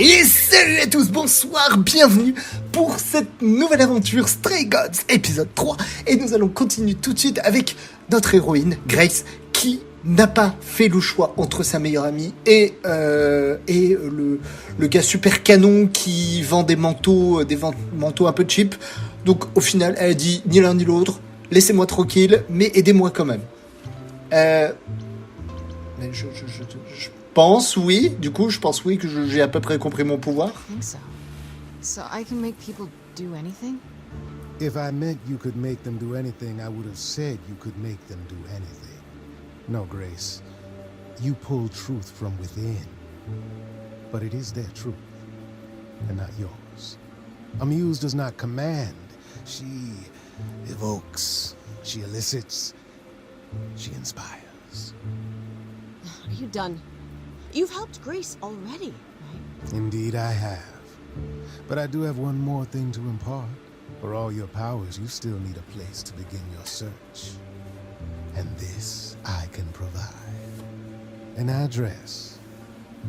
Et salut à tous, bonsoir, bienvenue pour cette nouvelle aventure Stray Gods, épisode 3. Et nous allons continuer tout de suite avec notre héroïne, Grace, qui n'a pas fait le choix entre sa meilleure amie et le gars super canon qui vend des manteaux un peu cheap. Donc au final, elle a dit ni l'un ni l'autre, laissez-moi tranquille, mais aidez-moi quand même. Mais je pense oui, du coup je pense oui que j'ai à peu près compris mon pouvoir. I think so. So I can make people do anything? If I meant you could make them do anything, I would have said you could make them do anything. No, Grace. You pull truth from within. But it is their truth, and not yours. A muse does not command. She evokes. She elicits. She inspires. Are you done? You've helped Grace already, right? Indeed I have. But I do have one more thing to impart. For all your powers, you still need a place to begin your search. And this I can provide. An address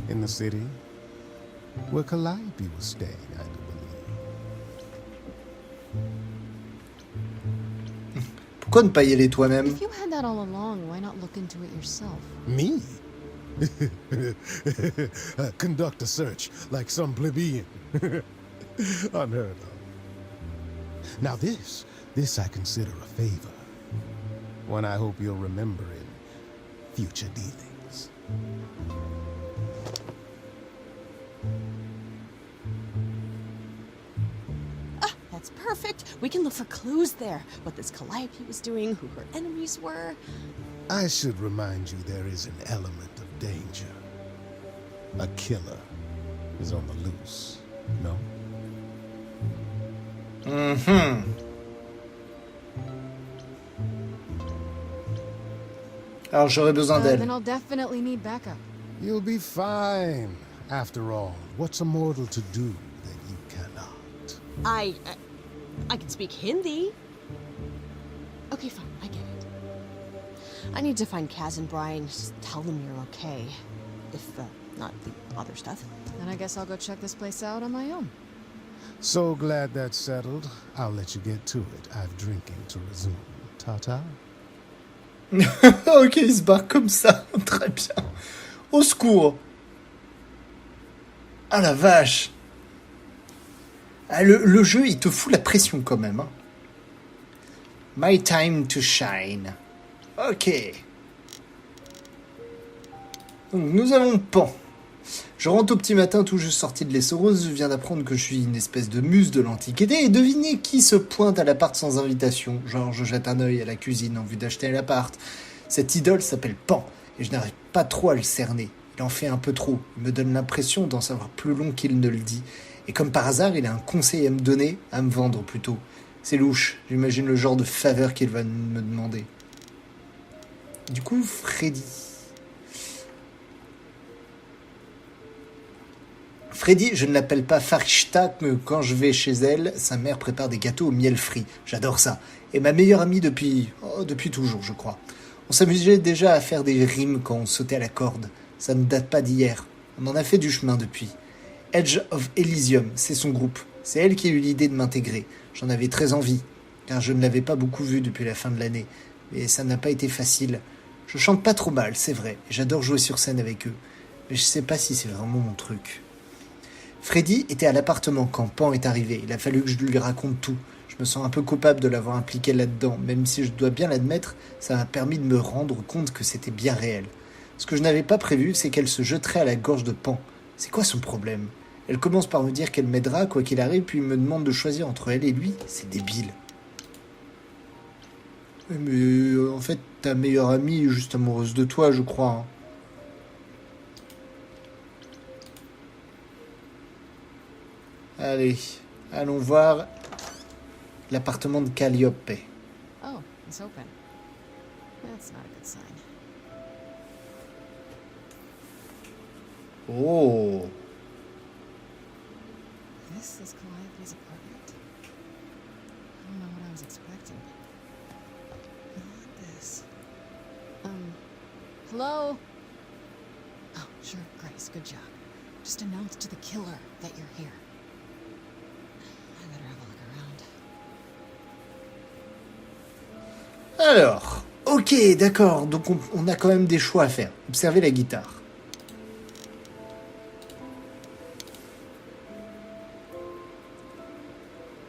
in the city where Calliope was staying, I do believe. Pourquoi ne pas y aller toi-même? If you had that all along, why not look into it yourself? Me? Conduct a search like some plebeian. Unheard of. Now this I consider a favor. One I hope you'll remember in future dealings. That's perfect. We can look for clues there. What this Calliope was doing, who her enemies were. I should remind you there is an element of danger. A killer is on the loose, no? Alors j'aurais besoin d'elle. Then I'll definitely need backup. You'll be fine. After all, what's a mortal to do that you cannot? I can speak Hindi. Okay, fine, I get it. I need to find Kaz and Brian. Just tell them you're okay. If, not the other stuff. Then I guess I'll go check this place out on my own. So glad that's settled. I'll let you get to it. I've drinking to resume. Ta-ta. Ok, il se barre comme ça, très bien. Au secours. Ah la vache. Ah, le jeu, il te fout la pression quand même. Hein. My time to shine. Ok. Donc nous avons Pan. Je rentre au petit matin tout juste sorti de l'essoreuse, je viens d'apprendre que je suis une espèce de muse de l'Antiquité et devinez qui se pointe à l'appart sans invitation. Genre je jette un œil à la cuisine en vue d'acheter l'appart. Cette idole s'appelle Pan et je n'arrive pas trop à le cerner. Il en fait un peu trop, il me donne l'impression d'en savoir plus long qu'il ne le dit. Et comme par hasard, il a un conseil à me donner, à me vendre plutôt. C'est louche, j'imagine le genre de faveur qu'il va me demander. Du coup, Freddy, je ne l'appelle pas Farishta, mais quand je vais chez elle, sa mère prépare des gâteaux au miel frit. J'adore ça. Et ma meilleure amie depuis toujours, je crois. On s'amusait déjà à faire des rimes quand on sautait à la corde. Ça ne date pas d'hier. On en a fait du chemin depuis. Edge of Elysium, c'est son groupe. C'est elle qui a eu l'idée de m'intégrer. J'en avais très envie, car je ne l'avais pas beaucoup vue depuis la fin de l'année. Mais ça n'a pas été facile. Je chante pas trop mal, c'est vrai, et j'adore jouer sur scène avec eux. Mais je sais pas si c'est vraiment mon truc. Freddy était à l'appartement quand Pan est arrivé. Il a fallu que je lui raconte tout. Je me sens un peu coupable de l'avoir impliqué là-dedans, même si je dois bien l'admettre, ça m'a permis de me rendre compte que c'était bien réel. Ce que je n'avais pas prévu, c'est qu'elle se jetterait à la gorge de Pan. C'est quoi son problème ? Elle commence par me dire qu'elle m'aidera quoi qu'il arrive, puis me demande de choisir entre elle et lui. C'est débile. Mais en fait, ta meilleure amie est juste amoureuse de toi, je crois. Hein. Allez, allons voir l'appartement de Calliope. Oh, it's open. That's not a good sign. Oh. This is Calliope's apartment. I don't know what I was expecting. Not this. Hello? Oh, sure, Grace, good job. Just announce to the killer that you're here. I better have a look around. Alors, ok, d'accord, donc on a quand même des choix à faire. Observez la guitare.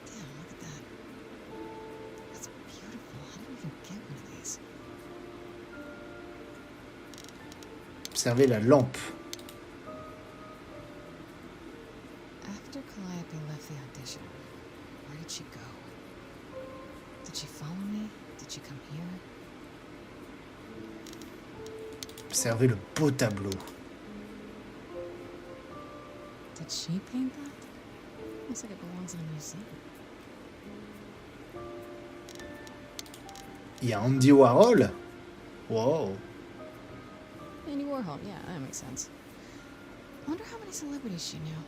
Damn, look at that. That's beautiful. How do you even get one of these? Observez la lampe. After Calliope left the audition, where did she go? Did she follow me? Did she come here? Observez le beau tableau. Did she paint that? Looks like it belongs in a museum. Il y a Andy Warhol. Wow. Andy Warhol, yeah, that makes sense. I wonder how many celebrities she knew.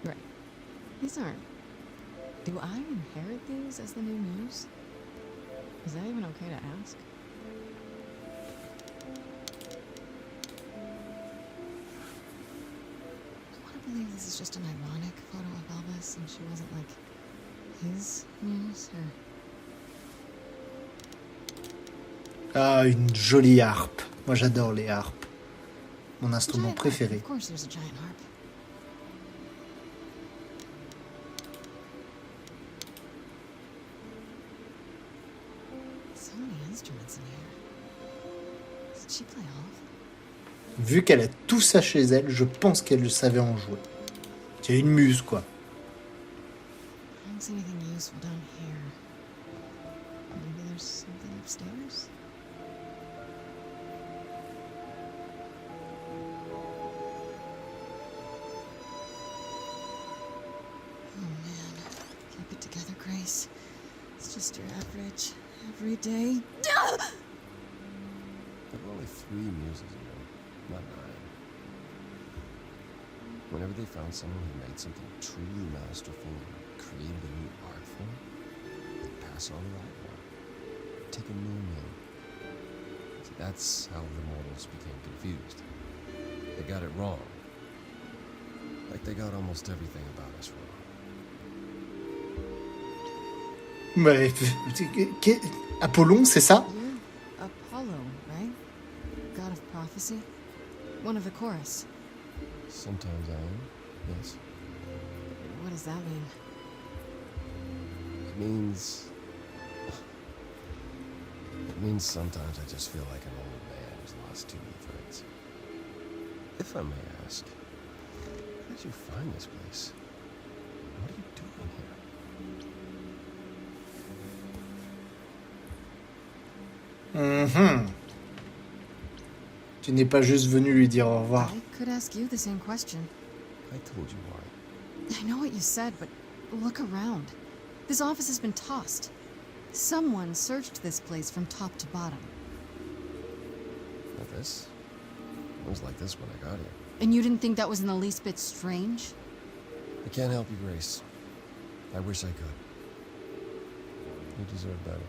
Right. These aren't... Do I inherit these as the new muse? Is that even okay to ask? I want to believe this is just an ironic photo of Elvis and she wasn't like his muse or... Ah, une jolie harpe. Moi j'adore les harpes. Mon instrument Giant harp. préféré. Of course there's a giant harp. So many instruments in here. Did she play all of them? Vu qu'elle a tout ça chez elle, je pense qu'elle savait en jouer. C'est une muse, quoi. I don't see anything useful down here. Maybe there's something upstairs? Oh man. Keep it together, Grace. It's just your average, everyday... There were only 3 muses, you know, not 9. Whenever they found someone who made something truly masterful and created a new art form, they'd pass on the old one. Take a new name. See, that's how the mortals became confused. They got it wrong. Like they got almost everything about us wrong. Mais... Apollon, c'est ça? You're Apollo, right? God of prophecy? One of the chorus. Sometimes I am, yes. What does that mean? It means... It means sometimes I just feel like an old man who's lost too many friends. If I may ask, how did you find this place? What are you doing here? Tu n'es pas juste venu lui dire au revoir. I could ask you the same question. I told you why. I know what you said, but look around. This office has been tossed. Someone searched this place from top to bottom. Not this. It was like this when I got here. And you didn't think that was in the least bit strange? I can't help you, Grace. I wish I could. You deserve better.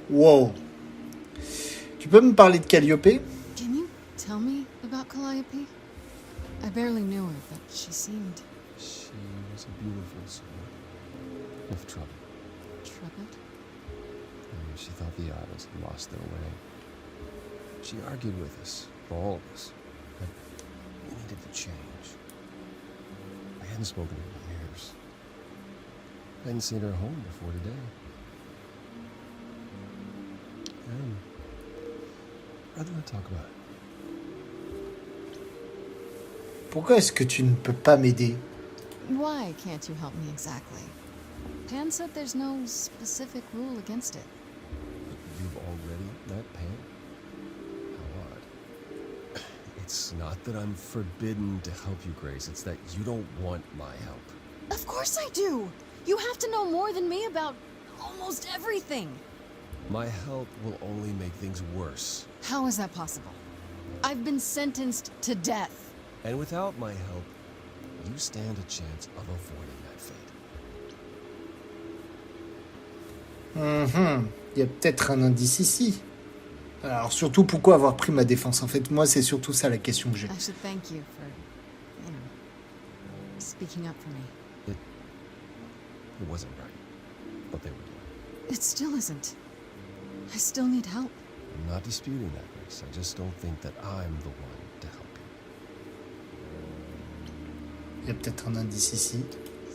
Wow. Tu peux me parler de Calliope? Can you tell me about Calliope? I barely knew her, but she seemed She was a beautiful soul. With trouble. troubled. She thought the idols had lost their way. She argued with us, all of us, that we needed to change. I hadn't spoken to her in years. I hadn't seen her home before today. And I'd rather talk about it. Pourquoi est-ce que tu ne peux pas m'aider? Why can't you help me exactly? Pan said there's no specific rule against it. You've already met Pan? How odd. It's not that I'm forbidden to help you, Grace. It's that you don't want my help. Of course I do! You have to know more than me about almost everything. My help will only make things worse. How is that possible? I've been sentenced to death. And without my help, you stand a chance of avoiding that fate. Il y a peut-être un indice ici. Alors surtout, pourquoi avoir pris ma défense? En fait, moi, c'est surtout ça la question que j'ai. I should thank you for, speaking up for me. It wasn't right, what they were doing. It still isn't. I still need help. I'm not disputing that, Grace. I just don't think that I'm the one to help you. Il y a peut-être un indice ici.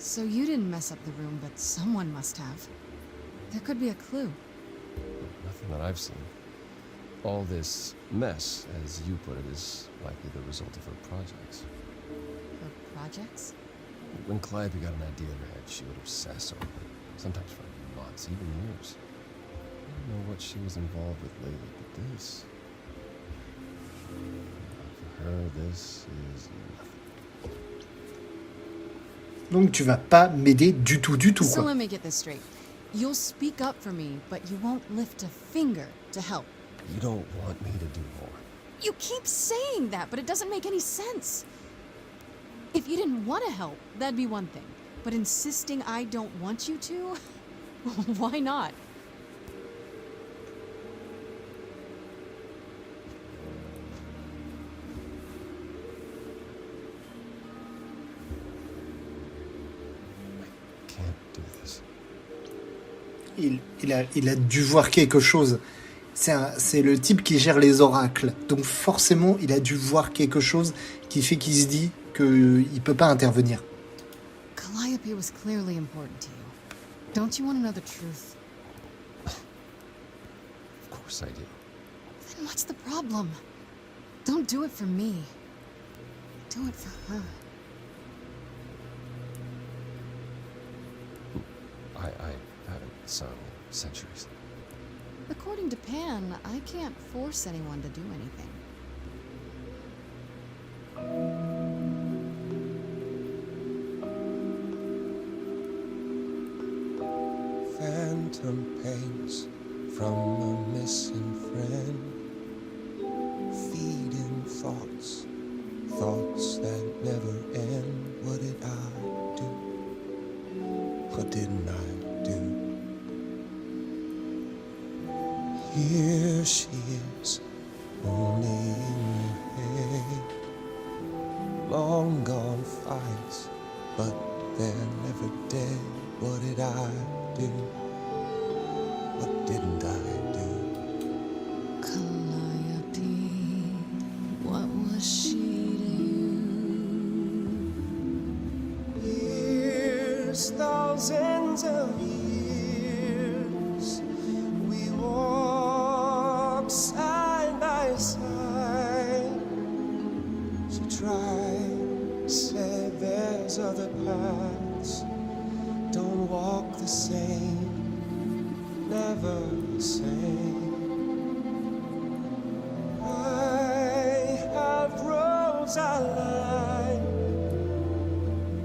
So you didn't mess up the room, but someone must have. There could be a clue. Nothing that I've seen. All this mess, as you put it, is likely the result of her projects. For projects? When Calliope got an idea in her head, she would obsess over it, sometimes for months, even years. I don't know what she was involved with lately, but this... For her, this is nothing. Donc tu vas pas m'aider du tout, So quoi. let me get this straight. You'll speak up for me, but you won't lift a finger to help. You don't want me to do more. You keep saying that, but it doesn't make any sense. If you didn't want to help, that'd be one thing. But insisting I don't want you to? Why not? I can't do this. Il a dû voir quelque chose. C'est le type qui gère les oracles. Donc forcément, il a dû voir quelque chose qui fait qu'il se dit qu'il peut pas intervenir. Calliope was clearly important to you. Don't you want to know the truth? Of course I do. Then what's the problem? Don't do it for me. Do it for her. I haven't sung in centuries. According to Pan, I can't force anyone to do anything. Phantom pains from a missing friend, feeding thoughts, thoughts that never end. What did I do? What didn't I do? Here she is, only in her head. Long gone fights, but they're never dead. What did I do? What didn't I do? Calliope, what was she to you? Years, thousands of years, we walked side by side. She tried, said there's other paths. Don't walk the same, never the same. I have roads I like,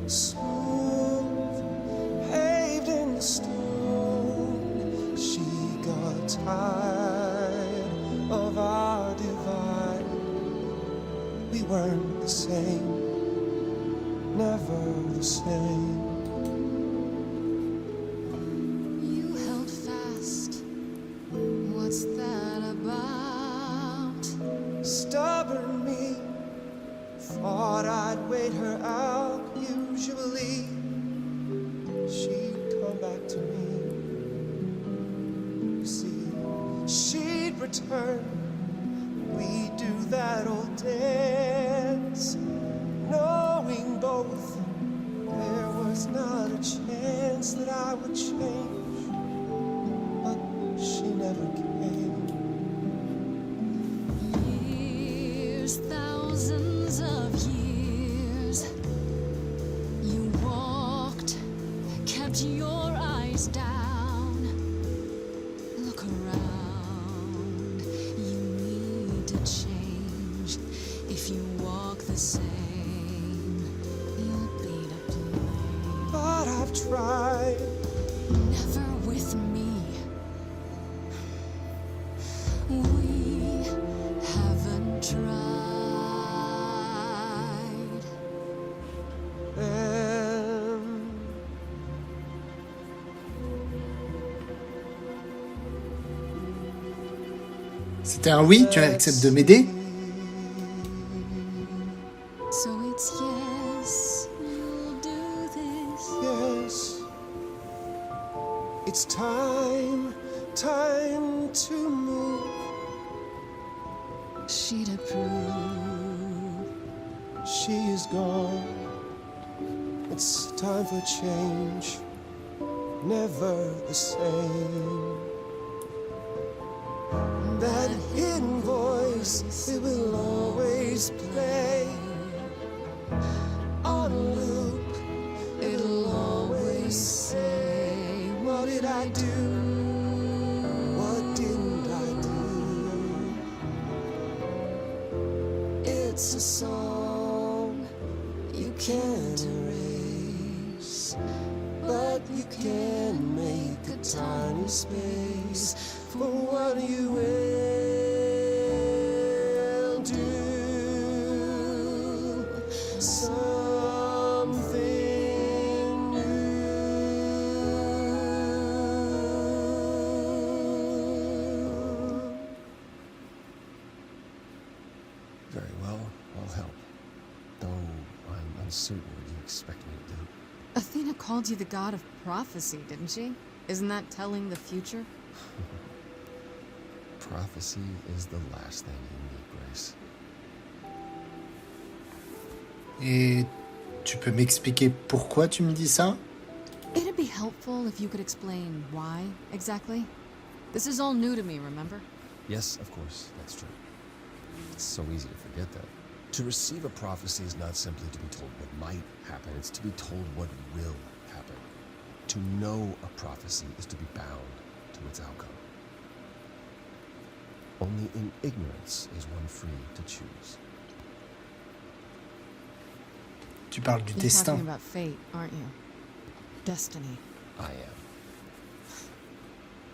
smooth, paved in stone. She got tired of our divide. We weren't the same, never the same. You held fast. What's that about? Stubborn me, thought I'd wait her out. Usually she'd come back to me. You see, she'd return. We'd do that old dance, knowing both there was not a chance that I would change. But she never came. Years, thousands of years. You walked, kept your eyes down. Look around. You need to change. If you walk the same, you'll be to blame. But I've tried. Never with me. We haven't tried. Then C'était un oui, tu acceptes de m'aider? So it's yes, you'll do this. Yes, it's time to move. She'd approve. She is gone. It's time for change. Never the same. That hidden voice, it will always play. On loop, it'll always say, what did I do? What didn't I do? It's a song you can't erase, but you can make a tiny space for what you will do. Something new. Very well, I'll help. Though I'm uncertain what you expect me to do. Athena called you the god of prophecy, didn't she? Isn't that telling the future? Prophecy is the last thing you need, Grace. Et tu peux m'expliquer pourquoi tu me dis ça? It'd be helpful if you could explain why, exactly. This is all new to me, remember? Yes, of course, that's true. It's so easy to forget that. To receive a prophecy is not simply to be told what might happen, it's to be told what will happen. To know a prophecy is to be bound to its outcome. Only in ignorance is one free to choose. Tu parles du You're destin. talking about fate, aren't you? Destiny. I am.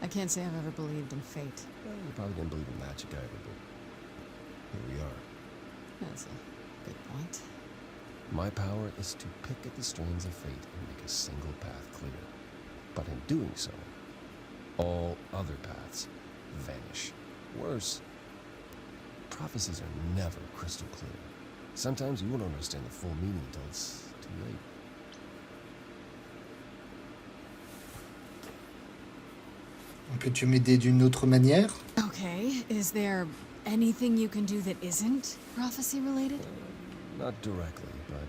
I can't say I've ever believed in fate. Well, you probably didn't believe in magic either, but here we are. That's a good point. My power is to pick at the strings of fate and make a single path clear. But in doing so, all other paths vanish. Worse, prophecies are never crystal clear. Sometimes you won't understand the full meaning until it's too late. Peux-tu m'aider d'une autre manière? Okay, is there anything you can do that isn't prophecy related? Not directly, but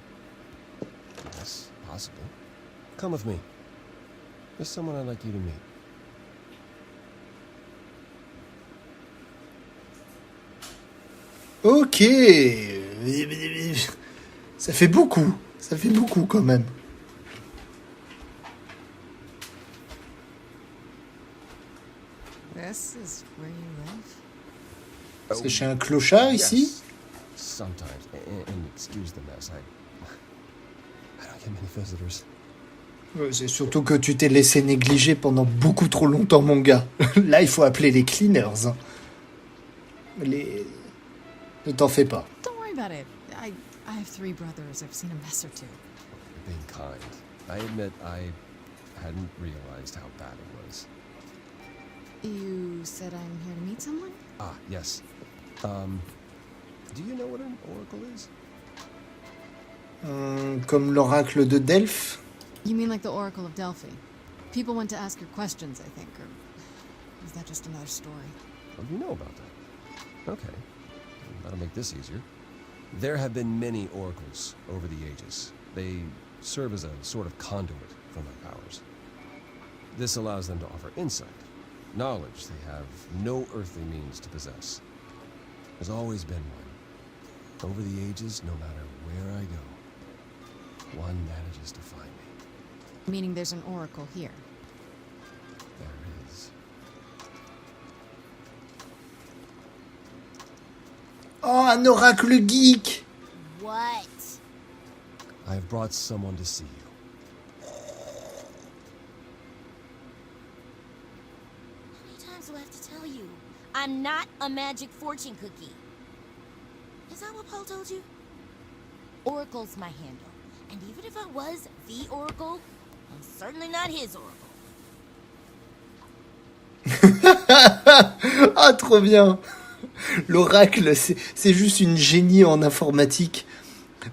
yes, possible. Come with me. There's someone I'd like you to meet. Ok. Ça fait beaucoup. Ça fait beaucoup quand même. This is where you live? C'est chez un clochard ici? Yes, sometimes. And excuse the mess. I don't get many visitors. C'est surtout que tu t'es laissé négliger pendant beaucoup trop longtemps, mon gars. Là, il faut appeler les cleaners. Ne t'en fais pas. Don't worry about it. I have 3 brothers. I've seen a mess or two. You're being kind. I admit I hadn't realized how bad it was. You said I'm here to meet someone? Ah, yes. Do you know what an oracle is? Comme l'oracle de Delphes? You mean like the Oracle of Delphi? People went to ask her questions, I think, or is that just another story? What do you know about that? Okay. That'll make this easier. There have been many oracles over the ages. They serve as a sort of conduit for my powers. This allows them to offer insight, knowledge they have no earthly means to possess. There's always been one. Over the ages, no matter where I go, one manages to find me. Meaning there's an oracle here. There is. Oh, un oracle geek! What? I have brought someone to see you. How many times do I have to tell you? I'm not a magic fortune cookie. Is that what Paul told you? Oracle's my handle. And even if I was the Oracle, I'm certainly not his Oracle. Ah, trop bien! L'oracle, c'est juste une génie en informatique.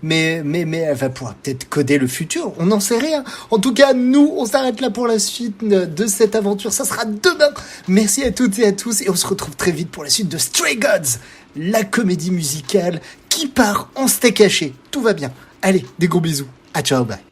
Mais elle va pouvoir peut-être coder le futur, on n'en sait rien. En tout cas, nous, on s'arrête là pour la suite de cette aventure. Ça sera demain. Merci à toutes et à tous et on se retrouve très vite pour la suite de Stray Gods, la comédie musicale qui part en steak haché. Tout va bien. Allez, des gros bisous. À ciao, bye.